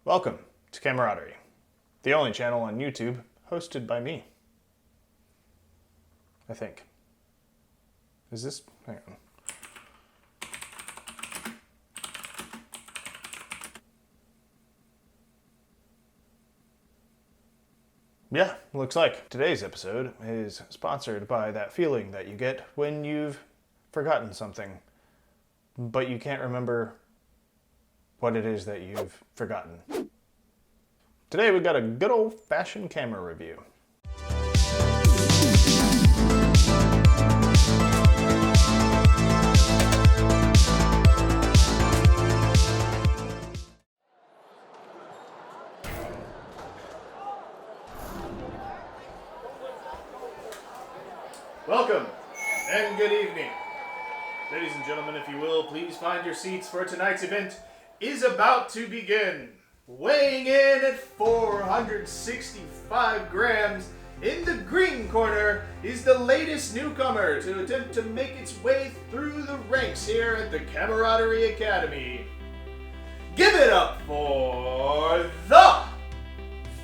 Welcome to Camaraderie, the only channel on YouTube hosted by me. I think. Is this? Hang on. Yeah, looks like. Today's episode is sponsored by that feeling that you get when you've forgotten something, but you can't remember what it is that you've forgotten. Today we've got a good old-fashioned camera review. Welcome and good evening. Ladies and gentlemen, if you will, please find your seats for tonight's event is about to begin. Weighing in at 465 grams, in the green corner is the latest newcomer to attempt to make its way through the ranks here at the Camaraderie Academy. Give it up for the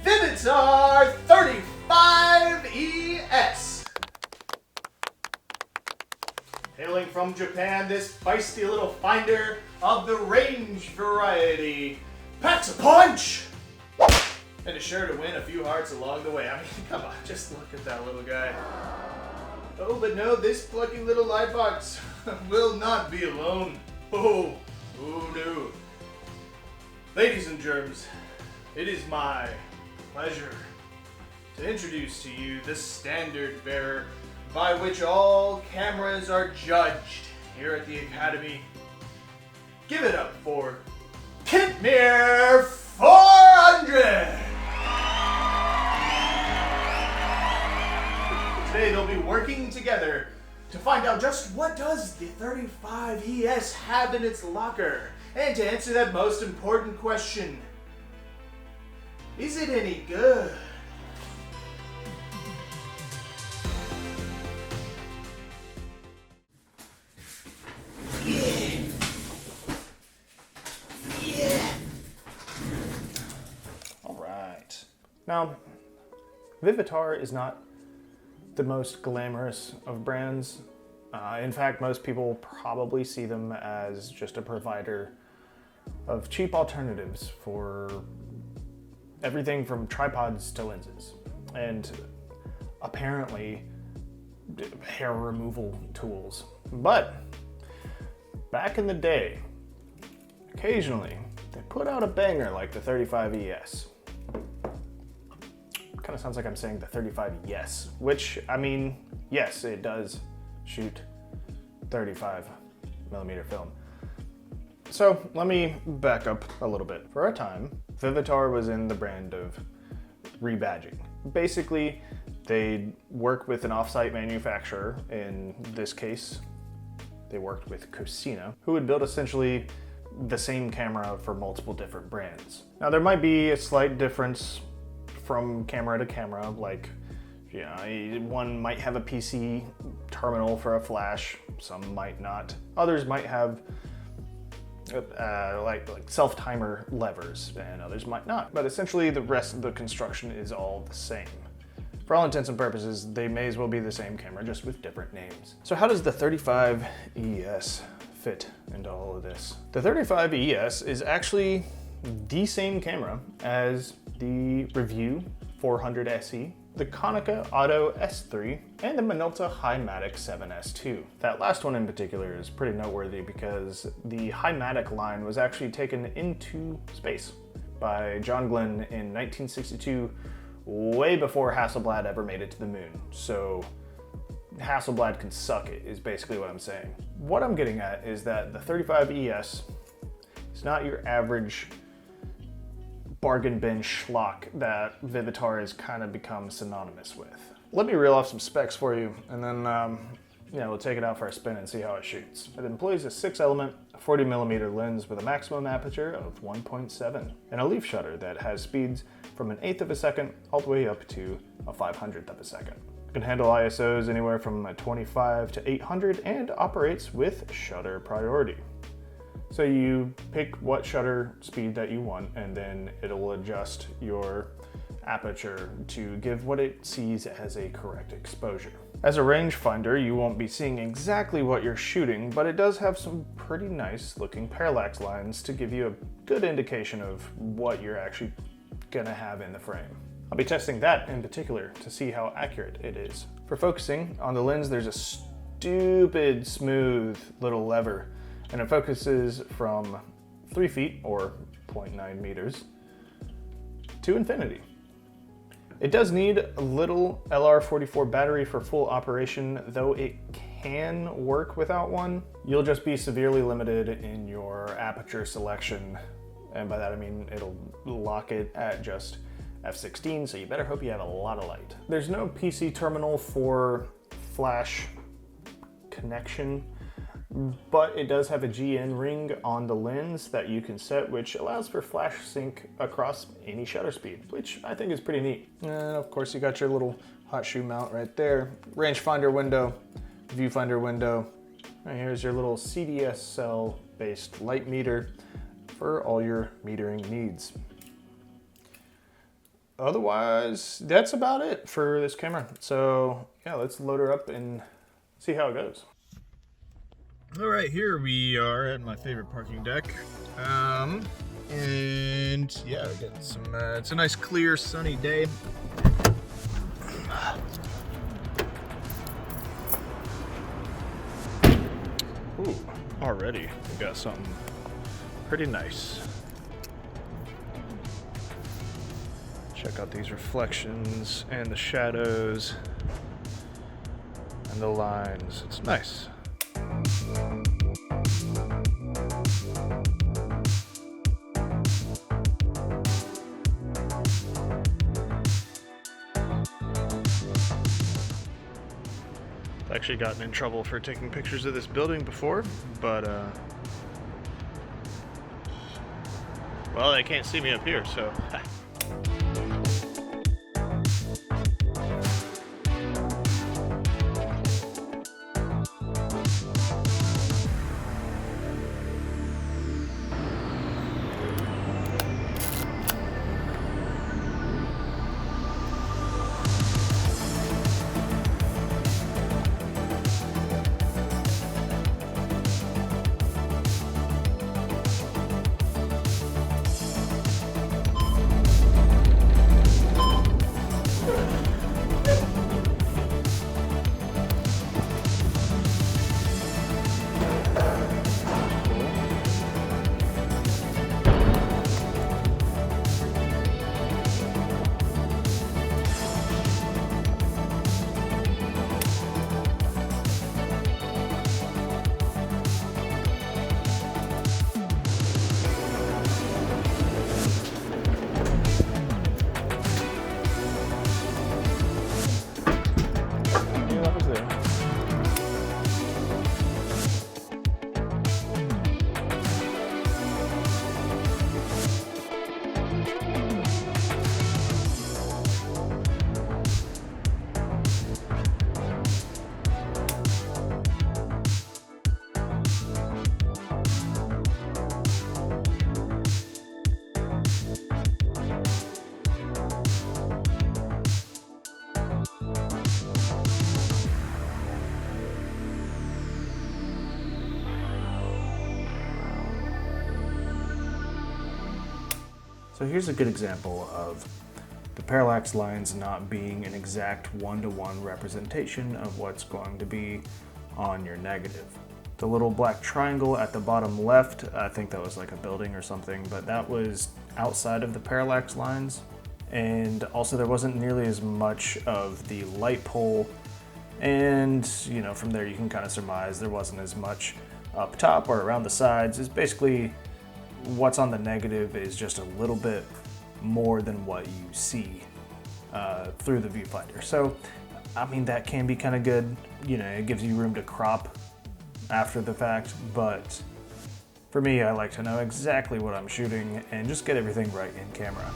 Vivitar 35ES. Hailing from Japan, this feisty little finder of the range variety packs a punch! And is sure to win a few hearts along the way. I mean, come on, just look at that little guy. Oh, but no, this plucky little lightbox will not be alone. Oh no. Ladies and germs, it is my pleasure to introduce to you the standard bearer by which all cameras are judged here at the Academy. Give it up for Kintmere 400! Today they'll be working together to find out just what does the 35ES have in its locker, and to answer that most important question, is it any good? Now, Vivitar is not the most glamorous of brands. In fact, most people probably see them as just a provider of cheap alternatives for everything from tripods to lenses. And apparently, hair removal tools. But back in the day, occasionally, they put out a banger like the 35ES. Kind of sounds like I'm saying the 35ES, which, I mean, yes, it does shoot 35mm film. So let me back up a little bit. For a time, Vivitar was in the brand of rebadging. Basically, they'd work with an off-site manufacturer. In this case, they worked with Cosina, who would build essentially the same camera for multiple different brands. Now, there might be a slight difference from camera to camera, like, you know, one might have a PC terminal for a flash, some might not. Others might have like self-timer levers, and others might not. But essentially the rest of the construction is all the same. For all intents and purposes, they may as well be the same camera, just with different names. So how does the 35ES fit into all of this? The 35ES is actually the same camera as the Review 400 SE, the Konica Auto S3, and the Minolta Himatic 7S2. That last one in particular is pretty noteworthy because the Himatic line was actually taken into space by John Glenn in 1962, way before Hasselblad ever made it to the moon. So Hasselblad can suck it, is basically what I'm saying. What I'm getting at is that the 35ES is not your average bargain bin schlock that Vivitar has kind of become synonymous with. Let me reel off some specs for you, and then we'll take it out for a spin and see how it shoots. It employs a 6-element 40mm lens with a maximum aperture of 1.7 and a leaf shutter that has speeds from 1/8 of a second all the way up to a 500th of a second. It can handle ISOs anywhere from 25 to 800 and operates with shutter priority. So you pick what shutter speed that you want, and then it'll adjust your aperture to give what it sees as a correct exposure. As a rangefinder, you won't be seeing exactly what you're shooting, but it does have some pretty nice looking parallax lines to give you a good indication of what you're actually gonna have in the frame. I'll be testing that in particular to see how accurate it is. For focusing, on the lens there's a stupid smooth little lever, and it focuses from 3 feet or 0.9 meters to infinity. It does need a little LR44 battery for full operation, though it can work without one. You'll just be severely limited in your aperture selection, and by that I mean it'll lock it at just f/16, so you better hope you have a lot of light. There's no PC terminal for flash connection, but it does have a GN ring on the lens that you can set, which allows for flash sync across any shutter speed, which I think is pretty neat. And of course you got your little hot shoe mount right there, rangefinder window, viewfinder window. And here's your little CDS cell based light meter for all your metering needs. Otherwise, that's about it for this camera. So yeah, let's load her up and see how it goes. All right, here we are at my favorite parking deck. And yeah, we got some, it's a nice clear sunny day. Ooh, already we got something pretty nice. Check out these reflections and the shadows and the lines. It's nice. I've actually gotten in trouble for taking pictures of this building before, but well, they can't see me up here, so So here's a good example of the parallax lines not being an exact one-to-one representation of what's going to be on your negative. The little black triangle at the bottom left, I think that was like a building or something, but that was outside of the parallax lines. And also there wasn't nearly as much of the light pole. And you know, from there you can kind of surmise there wasn't as much up top or around the sides. It's basically what's on the negative is just a little bit more than what you see through the viewfinder. So, I mean, that can be kind of good. You know, it gives you room to crop after the fact, but for me, I like to know exactly what I'm shooting and just get everything right in camera.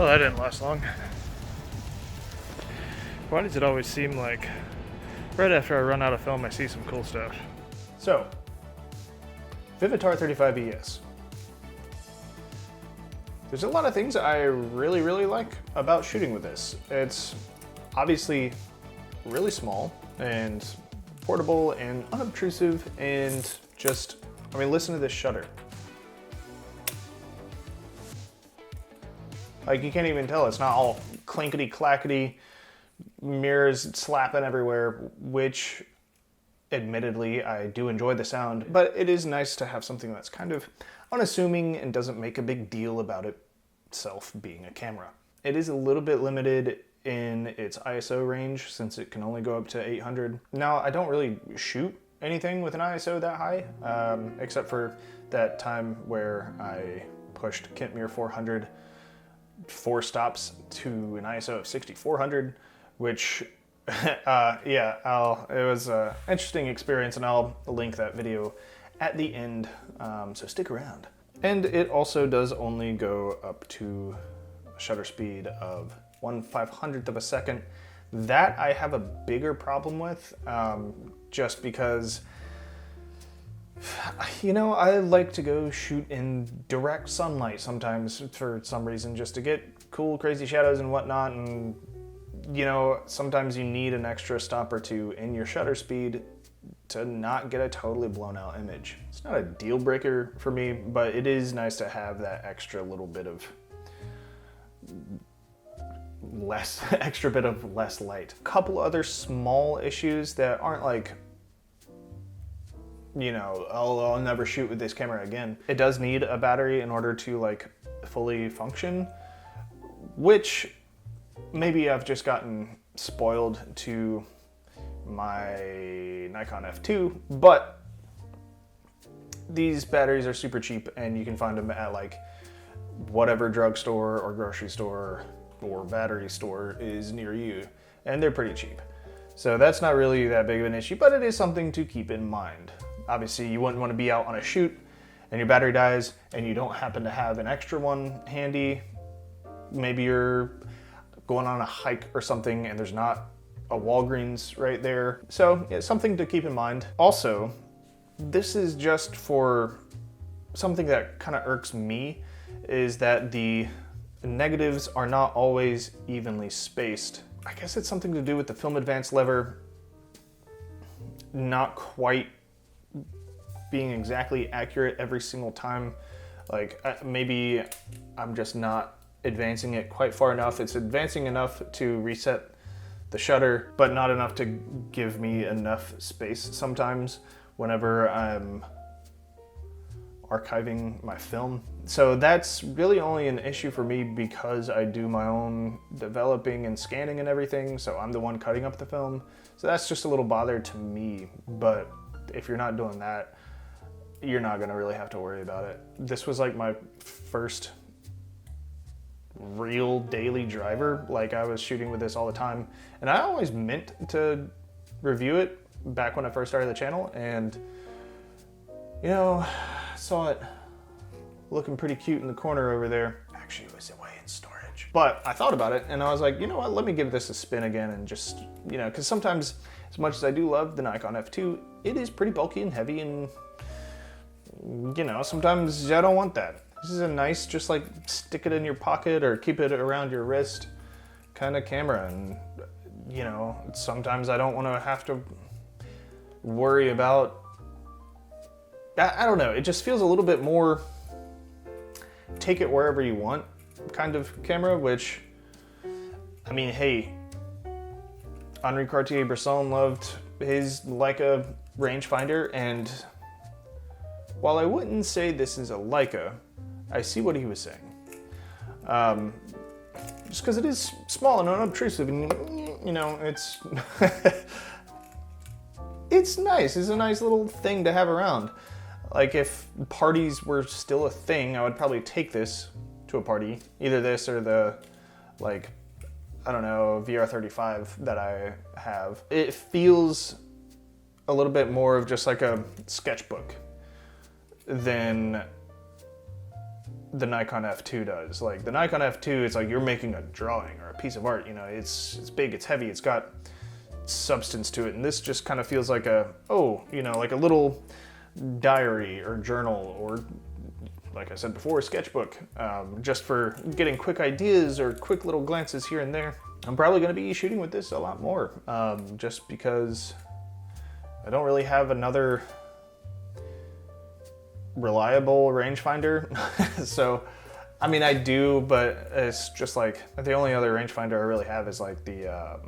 Well, that didn't last long. Why does it always seem like right after I run out of film I see some cool stuff? So, Vivitar 35ES. There's a lot of things I really like about shooting with this. It's obviously really small and portable and unobtrusive and just, I mean, listen to this shutter. Like, you can't even tell, it's not all clankety clackety, mirrors slapping everywhere, which admittedly I do enjoy the sound, but it is nice to have something that's kind of unassuming and doesn't make a big deal about itself being a camera. It is a little bit limited in its ISO range since it can only go up to 800. Now, I don't really shoot anything with an ISO that high, except for that time where I pushed Kentmere 400 4 stops to an ISO of 6400, which yeah, it was an interesting experience, and I'll link that video at the end, so stick around. And it also does only go up to a shutter speed of 1/500th of a second. That I have a bigger problem with, just because, you know, I like to go shoot in direct sunlight sometimes for some reason, just to get cool, crazy shadows and whatnot. And, you know, sometimes you need an extra stop or two in your shutter speed to not get a totally blown out image. It's not a deal breaker for me, but it is nice to have that extra little bit of less light. A couple other small issues that aren't like, you know, I'll never shoot with this camera again. It does need a battery in order to like fully function, which maybe I've just gotten spoiled to my Nikon F2, but these batteries are super cheap and you can find them at like whatever drugstore or grocery store or battery store is near you, and they're pretty cheap. So that's not really that big of an issue, but it is something to keep in mind. Obviously, you wouldn't want to be out on a shoot and your battery dies and you don't happen to have an extra one handy. Maybe you're going on a hike or something and there's not a Walgreens right there. So it's something to keep in mind. Also, this is just for something that kind of irks me, is that the negatives are not always evenly spaced. I guess it's something to do with the film advance lever not quite being exactly accurate every single time. Like maybe I'm just not advancing it quite far enough. It's advancing enough to reset the shutter, but not enough to give me enough space sometimes whenever I'm archiving my film. So that's really only an issue for me because I do my own developing and scanning and everything, so I'm the one cutting up the film. So that's just a little bother to me, but if you're not doing that, you're not gonna really have to worry about it. This was like my first real daily driver. Like, I was shooting with this all the time, and I always meant to review it back when I first started the channel, and you know, saw it looking pretty cute in the corner over there. Actually, it was away in storage. But I thought about it and I was like, you know what, let me give this a spin again, and just, you know, because sometimes, as much as I do love the Nikon F2, it is pretty bulky and heavy, and you know, sometimes I don't want that. This is a nice, just like stick it in your pocket or keep it around your wrist kind of camera. And you know, sometimes I don't want to have to worry about, I don't know, it just feels a little bit more take it wherever you want kind of camera, which, I mean, hey, Henri Cartier-Bresson loved his Leica rangefinder, and while I wouldn't say this is a Leica, I see what he was saying. Just because it is small and unobtrusive, and you know, it's it's nice. It's a nice little thing to have around. Like, if parties were still a thing, I would probably take this to a party. Either this or the, like, I don't know, VR35 that I have. It feels a little bit more of just like a sketchbook than the Nikon F2 does. Like the Nikon F2, it's like you're making a drawing or a piece of art, you know, it's big, it's heavy, it's got substance to it. And this just kind of feels like like a little diary or journal, or like I said before, a sketchbook, just for getting quick ideas or quick little glances here and there. I'm probably gonna be shooting with this a lot more, just because I don't really have another reliable rangefinder. So, I mean, I do, but it's just like the only other rangefinder I really have is like the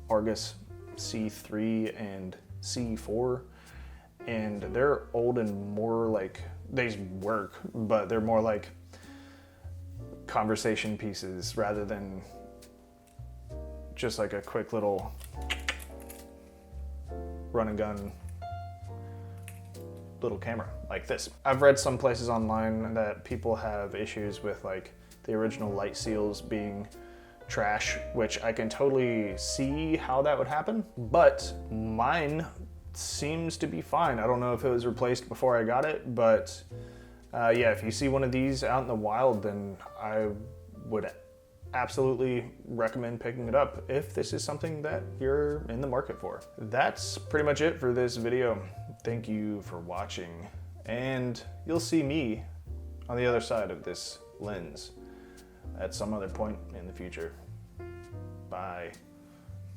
Argus C3 and C4, and they're old and more like, they work, but they're more like conversation pieces rather than just like a quick little run and gun little camera like this. I've read some places online that people have issues with like the original light seals being trash, which I can totally see how that would happen, but mine seems to be fine. I don't know if it was replaced before I got it, but yeah, if you see one of these out in the wild, then I would absolutely recommend picking it up if this is something that you're in the market for. That's pretty much it for this video. Thank you for watching, and you'll see me on the other side of this lens at some other point in the future. Bye.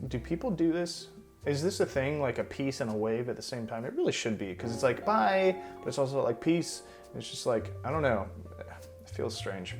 Do people do this? Is this a thing, like a peace and a wave at the same time? It really should be, because it's like bye, but it's also like peace. It's just like, I don't know, it feels strange.